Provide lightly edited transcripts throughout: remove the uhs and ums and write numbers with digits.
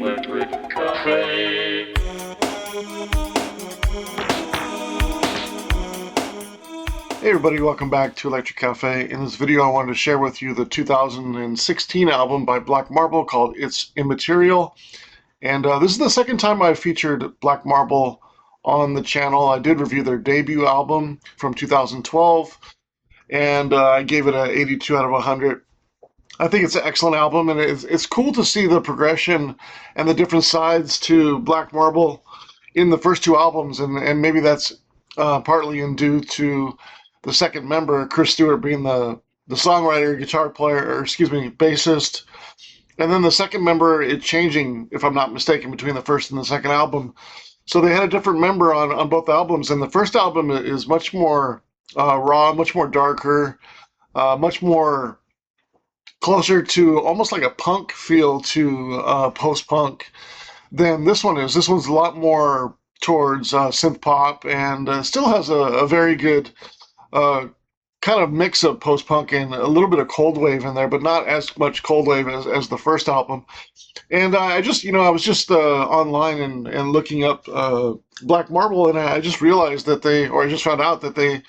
Electric Cafe. Hey everybody, welcome back to Electric Cafe. In this video I wanted to share with you the 2016 album by Black Marble called It's Immaterial. And this is the second time I've featured Black Marble on the channel. I did review their debut album from 2012, and I gave it an 82 out of 100. I think it's an excellent album, and it's cool to see the progression and the different sides to Black Marble in the first two albums, and maybe that's partly in due to the second member, Chris Stewart, being the songwriter, guitar player, or excuse me, bassist, and then the second member, it changing, if I'm not mistaken, between the first and the second album. So they had a different member on both albums, and the first album is much more raw, much more darker, much more closer to almost like a punk feel to post-punk than this one is. This one's a lot more towards synth pop, and still has a very good uh, kind of mix of post-punk and a little bit of Coldwave in there, but not as much Coldwave as the first album. And I was just online and looking up Black Marble, and I just realized that I just found out that they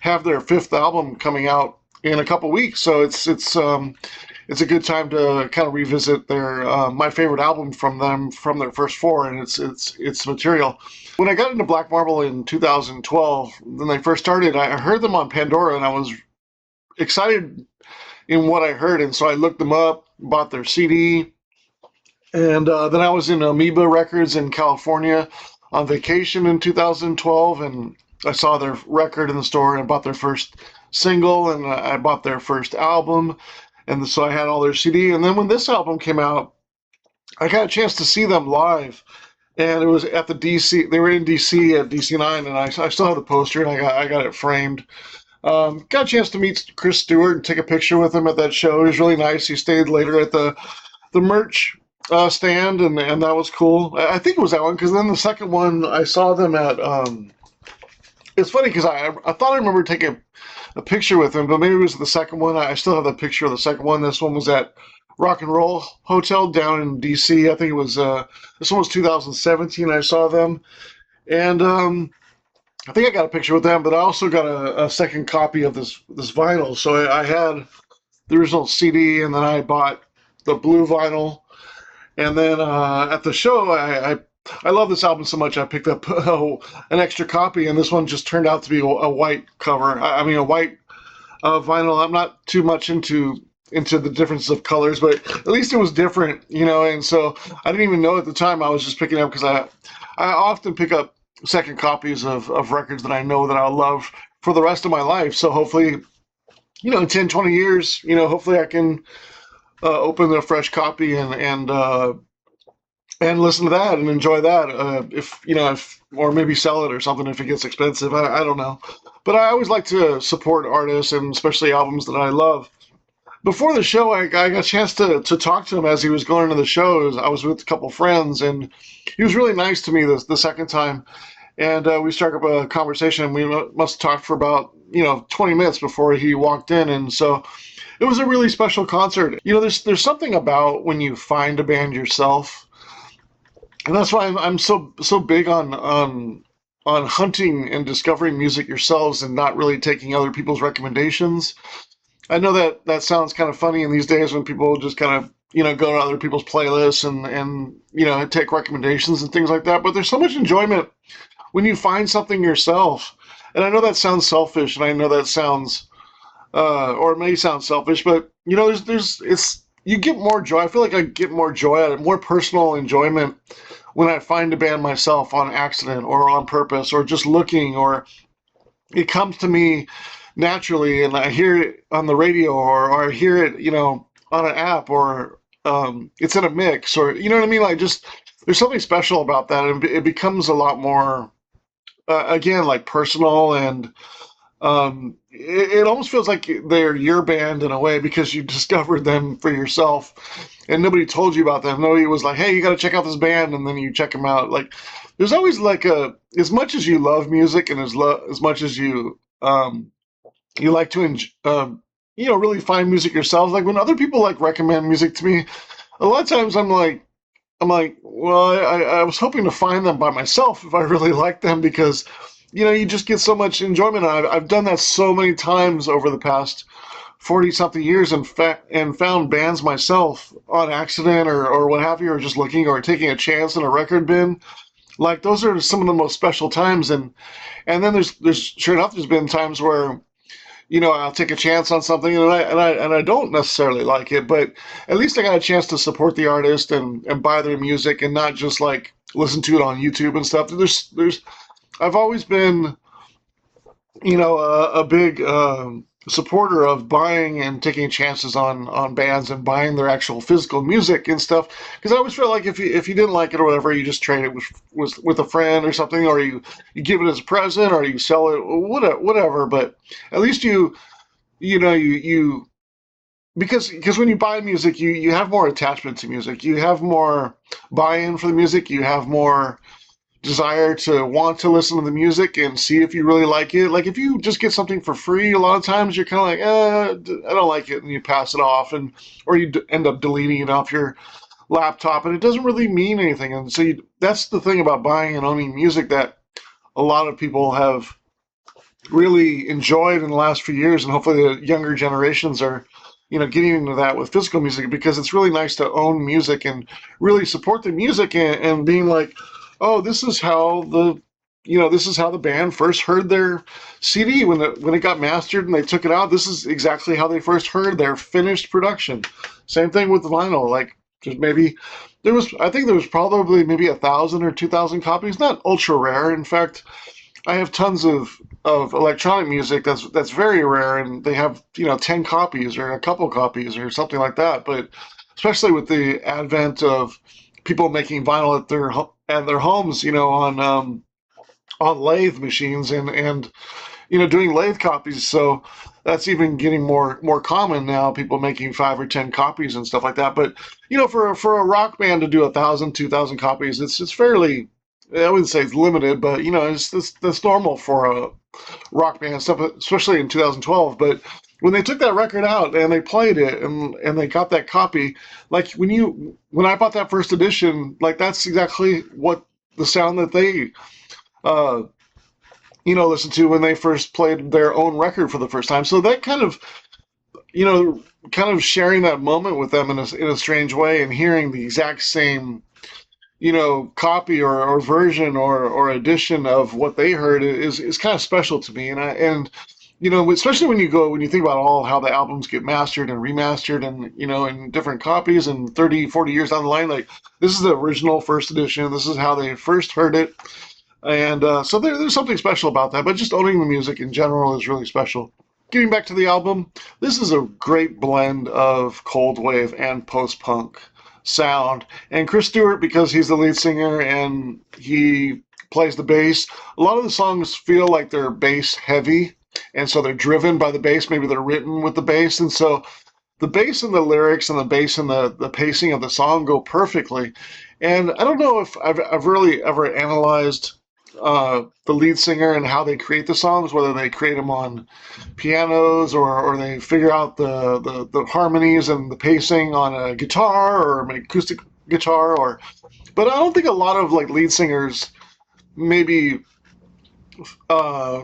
have their fifth album coming out in a couple weeks. So it's a good time to kind of revisit their my favorite album from them from their first four, and it's Material. When I got into Black Marble in 2012, when they first started, I heard them on Pandora, and I was excited in what I heard, and so I looked them up, bought their CD, and then I was in Amoeba Records in California on vacation in 2012, and I saw their record in the store, and I bought their first single, and I bought their first album, and so I had all their CD. And then when this album came out, I got a chance to see them live, and it was at the DC. They were in DC at DC9, and I still have the poster, and I got it framed. Got a chance to meet Chris Stewart and take a picture with him at that show. It was really nice. He stayed later at the merch stand, and that was cool. I think it was that one, because then the second one I saw them at. It's funny because I thought I remember taking a picture with him, but maybe it was the second one. I still have the picture of the second one. This one was at Rock and Roll Hotel down in DC. I think it was this one was 2017. I saw them, and I think I got a picture with them. But I also got a second copy of this vinyl. So I had the original CD, and then I bought the blue vinyl. And then at the show, I love this album so much. I picked up an extra copy, and this one just turned out to be a white cover. I mean, a white vinyl. I'm not too much into the difference of colors, but at least it was different, And so I didn't even know at the time. I was just picking up because I often pick up second copies of records that I know that I'll love for the rest of my life. So hopefully, in 10, 20 years, hopefully I can open a fresh copy and listen to that and enjoy that. If or maybe sell it or something if it gets expensive. I don't know, but I always like to support artists and especially albums that I love. Before the show, I got a chance to talk to him as he was going into the shows. I was with a couple friends, and he was really nice to me the second time. And we struck up a conversation. We must have talked for about 20 minutes before he walked in, and so it was a really special concert. There's something about when you find a band yourself, and that's why I'm so big on hunting and discovering music yourselves and not really taking other people's recommendations. I know that sounds kind of funny in these days when people just kind of go to other people's playlists and take recommendations and things like that. But there's so much enjoyment when you find something yourself. And I know that sounds selfish, and I know that sounds or it may sound selfish, but you get more joy. I feel like I get more joy out of it, more personal enjoyment when I find a band myself on accident or on purpose or just looking, or it comes to me naturally and I hear it on the radio or I hear it, on an app, or it's in a mix, or you know what I mean? Like, just there's something special about that, and it becomes a lot more again, like, personal, and it almost feels like they're your band in a way because you discovered them for yourself and nobody told you about them. Nobody was like, hey, you got to check out this band, and then you check them out. Like, there's always like as much as you love music and as much as you like to really find music yourself. Like, when other people like recommend music to me, a lot of times I'm like, I'm like, well, I was hoping to find them by myself if I really like them because, you just get so much enjoyment. I've done that so many times over the past 40 something years and found bands myself on accident or what have you, or just looking or taking a chance in a record bin. Like those are some of the most special times. And then there's sure enough, there's been times where I'll take a chance on something and I don't necessarily like it, but at least I got a chance to support the artist and buy their music and not just like listen to it on YouTube and stuff. There's I've always been a big supporter of buying and taking chances on bands and buying their actual physical music and stuff. Because I always felt like if you didn't like it or whatever, you just trade it with a friend or something, or you give it as a present, or you sell it, whatever. But at least you because when you buy music, you have more attachment to music, you have more buy-in for the music, you have more desire to want to listen to the music and see if you really like it. Like if you just get something for free, a lot of times you're kind of like, I don't like it, and you pass it off, or you end up deleting it off your laptop, and it doesn't really mean anything. And so that's the thing about buying and owning music that a lot of people have really enjoyed in the last few years, and hopefully the younger generations are, getting into that with physical music because it's really nice to own music and really support the music and being like, oh, this is how the band first heard their CD when it got mastered and they took it out. This is exactly how they first heard their finished production. Same thing with the vinyl. Like, just maybe I think there was probably maybe 1,000 or 2,000 copies. Not ultra rare. In fact, I have tons of electronic music that's very rare, and they have 10 copies or a couple copies or something like that. But especially with the advent of people making vinyl at their homes, on lathe machines and doing lathe copies, so that's even getting more common now. People making 5 or 10 copies and stuff like that. But for a rock band to do 1,000, 2,000 copies, it's fairly. I wouldn't say it's limited, but that's normal for a rock band stuff, especially in 2012. But when they took that record out and they played it and they got that copy, like when I bought that first edition, like that's exactly what the sound that they uh, listened to when they first played their own record for the first time. So that you know, kind of sharing that moment with them in a strange way and hearing the exact same copy or version or edition of what they heard is kind of special to me. And especially when you think about all how the albums get mastered and remastered and in different copies and 30, 40 years down the line, like this is the original first edition. This is how they first heard it. And so there's something special about that. But just owning the music in general is really special. Getting back to the album, this is a great blend of Coldwave and post-punk sound. And Chris Stewart, because he's the lead singer and he plays the bass, a lot of the songs feel like they're bass heavy. And so they're driven by the bass. Maybe they're written with the bass. And so the bass and the lyrics and the bass and the pacing of the song go perfectly. And I don't know if I've really ever analyzed the lead singer and how they create the songs, whether they create them on pianos or they figure out the harmonies and the pacing on a guitar or an acoustic guitar. But I don't think a lot of like lead singers maybe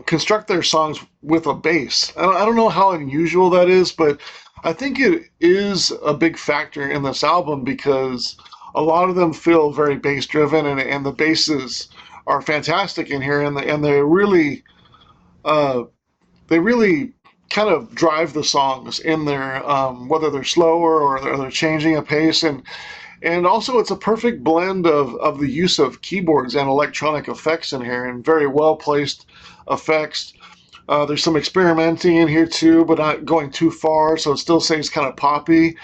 construct their songs with a bass. I don't know how unusual that is, but I think it is a big factor in this album because a lot of them feel very bass driven, and the basses are fantastic in here, and uh, they really kind of drive the songs in their whether they're slower or they're changing a pace, and also it's a perfect blend of the use of keyboards and electronic effects in here, and very well placed effects. There's some experimenting in here too, but not going too far, so it still stays kind of poppy.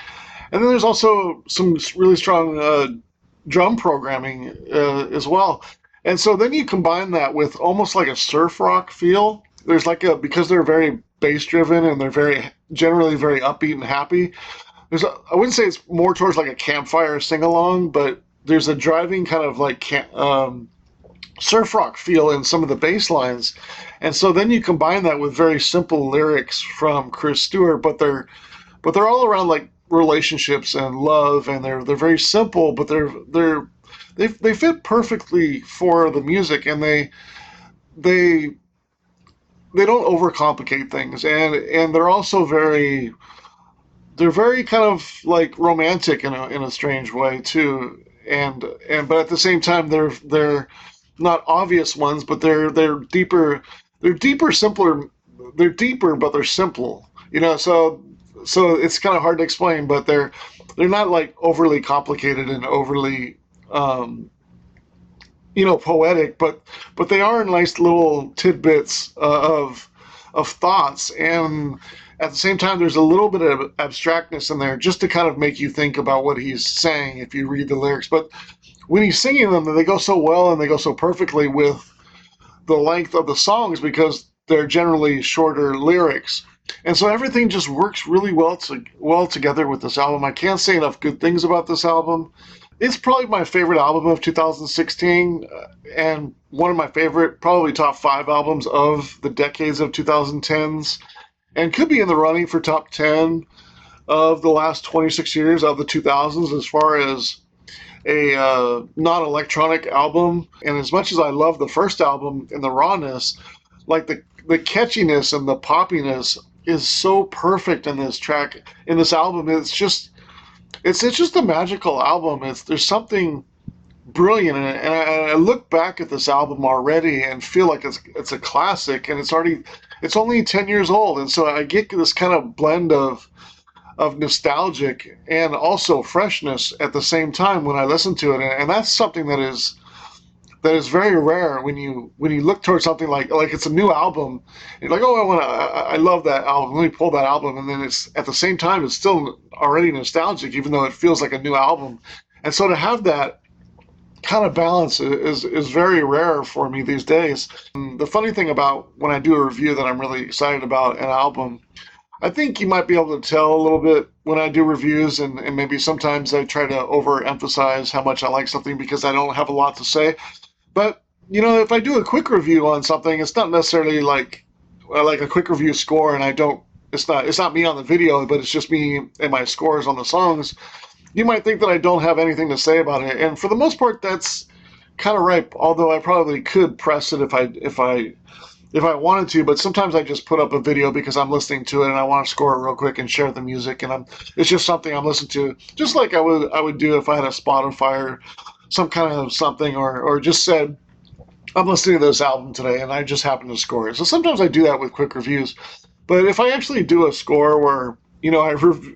And then there's also some really strong drum programming as well. And so then you combine that with almost like a surf rock feel. There's because they're very bass driven and they're generally very upbeat and happy. I wouldn't say it's more towards like a campfire sing along, but there's a driving kind of like surf rock feel in some of the bass lines. And so then you combine that with very simple lyrics from Chris Stewart, but they're all around like relationships and love, and they're very simple, but they fit perfectly for the music, and they they don't overcomplicate things, and they're very kind of like romantic in a strange way too, and but at the same time they're not obvious ones, but they're deeper, simpler, they're deeper, but they're simple, so it's kind of hard to explain, but they're not like overly complicated and overly poetic, but they are nice little tidbits of thoughts, and at the same time, there's a little bit of abstractness in there just to kind of make you think about what he's saying if you read the lyrics. But when he's singing them, they go so well and they go so perfectly with the length of the songs because they're generally shorter lyrics. And so everything just works really well together with this album. I can't say enough good things about this album. It's probably my favorite album of 2016, and one of my favorite, probably top 5 albums of the decades of 2010s, and could be in the running for top 10 of the last 26 years of the 2000s as far as a non-electronic album. And as much as I love the first album and the rawness, like the catchiness and the poppiness is so perfect in this album. It's just a magical album. There's something brilliant in it, and I look back at this album already and feel like it's a classic, and it's only 10 years old, and so I get this kind of blend of nostalgic and also freshness at the same time when I listen to it, and that's something that is very rare when you look towards something like it's a new album. You're like, oh, I love that album. Let me pull that album, and then it's at the same time it's still already nostalgic, even though it feels like a new album. And so to have that kind of balance is very rare for me these days. And the funny thing about when I do a review that I'm really excited about an album, I think you might be able to tell a little bit when I do reviews, and maybe sometimes I try to overemphasize how much I like something because I don't have a lot to say. But if I do a quick review on something, it's not necessarily like a quick review score, and I don't. It's not me on the video, but it's just me and my scores on the songs. You might think that I don't have anything to say about it, and for the most part, that's kind of right. Although I probably could press it if I wanted to, but sometimes I just put up a video because I'm listening to it and I want to score it real quick and share the music, and it's just something I'm listening to, just like I would do if I had a Spotify or some kind of something, or just said, I'm listening to this album today and I just happen to score it. So sometimes I do that with quick reviews. But if I actually do a score where, I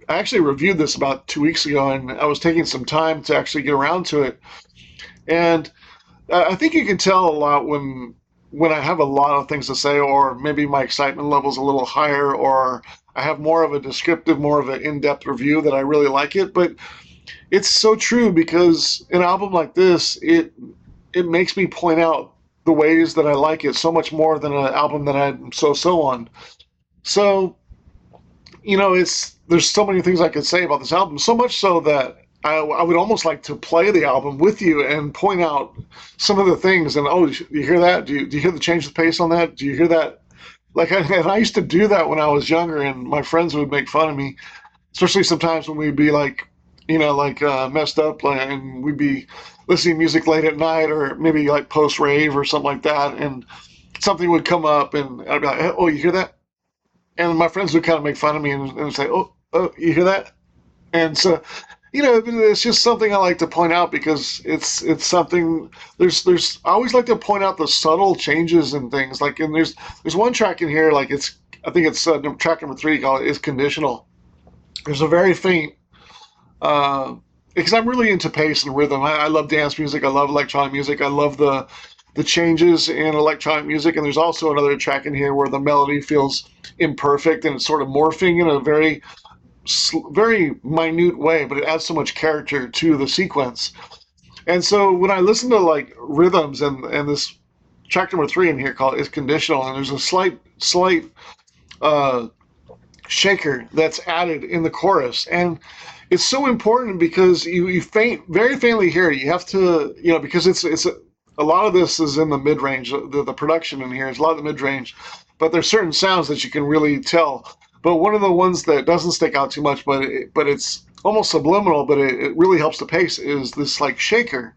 actually reviewed this about 2 weeks ago, and I was taking some time to actually get around to it. And I think you can tell a lot when I have a lot of things to say, or maybe my excitement level's a little higher, or I have more of a descriptive, more of an in-depth review that I really like it. But it's so true, because an album like this, it makes me point out the ways that I like it so much more than an album that I'm so on. So, there's so many things I could say about this album, so much so that I would almost like to play the album with you and point out some of the things. And do you hear that? Do you hear the change of pace on that? Do you hear that? And I used to do that when I was younger, and my friends would make fun of me, especially sometimes when we'd be messed up, and we'd be listening to music late at night, or maybe like post rave or something like that, and something would come up, and I'd be like, "Oh, you hear that?" And my friends would kind of make fun of me and say, "Oh, you hear that?" And so, it's just something I like to point out, because it's something. I always like to point out the subtle changes and things. And there's one track in here, I think it's track number 3, called "Is Conditional." There's a very faint, because I'm really into pace and rhythm. I love dance music. I love electronic music. I love the changes in electronic music. And there's also another track in here where the melody feels imperfect, and it's sort of morphing in a very, very minute way, but it adds so much character to the sequence. And so when I listen to rhythms, and this track number 3 in here called "Is Conditional," and there's a slight uh, shaker that's added in the chorus, and it's so important because you very faintly hear it. You have to, because it's a lot of this is in the mid range. The production in here is a lot of the mid range, but there's certain sounds that you can really tell. But one of the ones that doesn't stick out too much, but almost subliminal, but it really helps the pace, is this like shaker.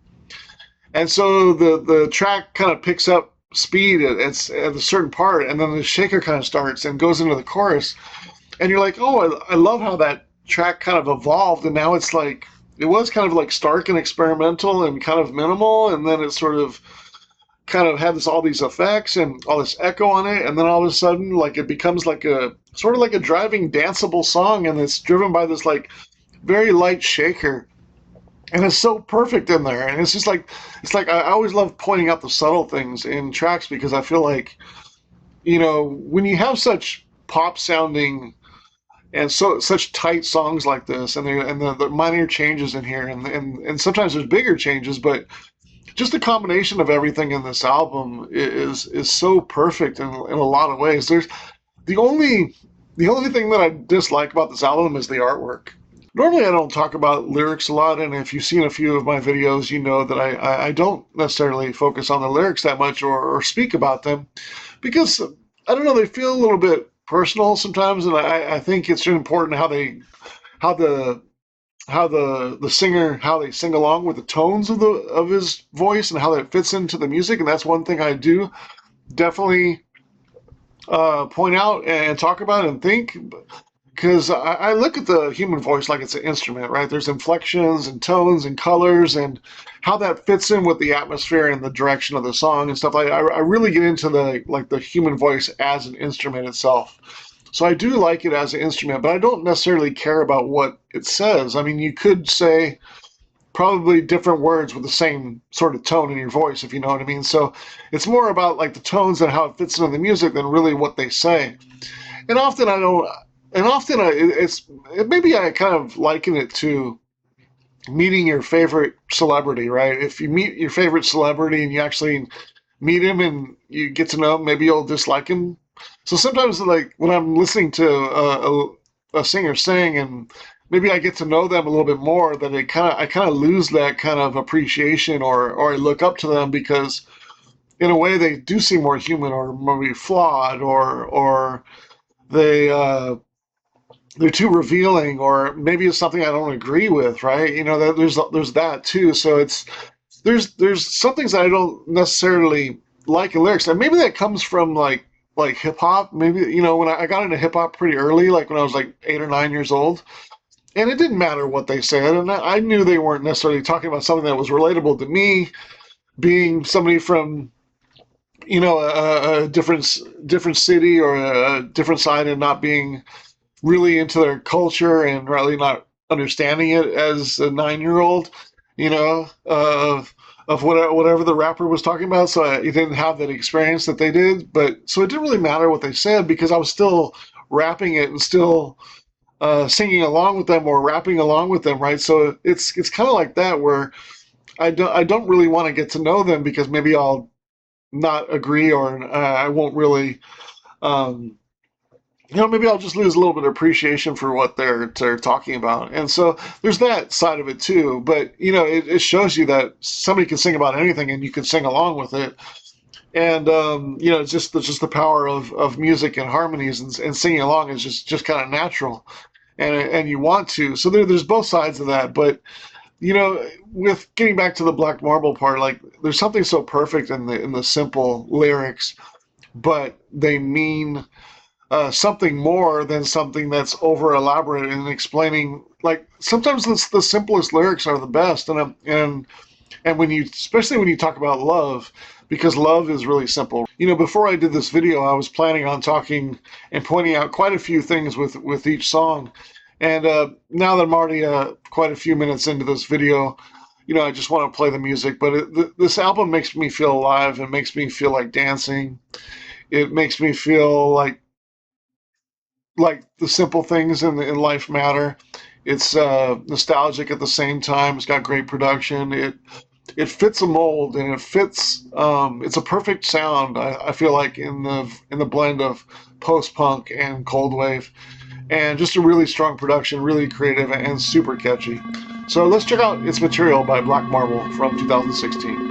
And so the track kind of picks up speed at a certain part, and then the shaker kind of starts and goes into the chorus, and you're like, oh, I love how that track kind of evolved, and now it's like it was kind of like stark and experimental and kind of minimal, and then it sort of kind of had all these effects and all this echo on it, and then all of a sudden, like it becomes like a sort of like a driving danceable song, and it's driven by this like very light shaker, and it's so perfect in there. And it's like I always love pointing out the subtle things in tracks, because I feel like, when you have such pop sounding and such tight songs like this, and the minor changes in here, and sometimes there's bigger changes, but just the combination of everything in this album is so perfect in a lot of ways. There's the only the only thing that I dislike about this album is the artwork. Normally, I don't talk about lyrics a lot, and if you've seen a few of my videos, you know that I don't necessarily focus on the lyrics that much, or speak about them, because I don't know, they feel a little bit personal sometimes, and I think it's important how the the singer, how they sing along with the tones of his voice, and how that fits into the music. And that's one thing I do definitely point out and talk about and think, because I look at the human voice like it's an instrument, right? There's inflections and tones and colors, and how that fits in with the atmosphere and the direction of the song and stuff. I really get into the human voice as an instrument itself. So I do like it as an instrument, but I don't necessarily care about what it says. I mean, you could say probably different words with the same sort of tone in your voice, if you know what I mean. So it's more about like the tones and how it fits into the music than really what they say. And often I don't, and often maybe I kind of liken it to meeting your favorite celebrity, right? If you meet your favorite celebrity and you actually meet him and you get to know him, maybe you'll dislike him. So sometimes, like when I'm listening to a singer sing, and maybe I get to know them a little bit more, that I kind of lose that kind of appreciation, or I look up to them, because in a way they do seem more human, or maybe flawed, or they they're too revealing, or maybe it's something I don't agree with, right? There's that too. So there's some things that I don't necessarily like in lyrics, and maybe that comes from like hip hop. Maybe when I got into hip hop pretty early, like when I was like 8 or 9 years old, and it didn't matter what they said, and I knew they weren't necessarily talking about something that was relatable to me, being somebody from a different city, or a different side, and not being really into their culture, and really not understanding it as a 9-year old, of whatever the rapper was talking about. So I didn't have that experience that they did, but so it didn't really matter what they said, because I was still rapping it and still singing along with them, or rapping along with them, right? So it's kind of like that, where I don't really want to get to know them, because maybe I'll not agree, or I won't really. Um, Maybe I'll just lose a little bit of appreciation for what they're talking about. And so there's that side of it too. But it shows you that somebody can sing about anything, and you can sing along with it. And it's just the power of music and harmonies, and singing along is just kind of natural, and you want to. So there's both sides of that. But with getting back to the Black Marble part, like there's something so perfect in the simple lyrics, but they mean something more than something that's over elaborate and explaining. Like sometimes the simplest lyrics are the best, and especially when you talk about love, because love is really simple. Before I did this video, I was planning on talking and pointing out quite a few things with each song, and now that I'm already quite a few minutes into this video, I just want to play the music. But this album makes me feel alive, and makes me feel like dancing. It makes me feel like the simple things in life matter. It's nostalgic at the same time. It's got great production. It fits a mold, and it fits. It's a perfect sound. I feel like in the blend of post punk and Coldwave, and just a really strong production, really creative, and super catchy. So let's check out It's Material by Black Marble from 2016.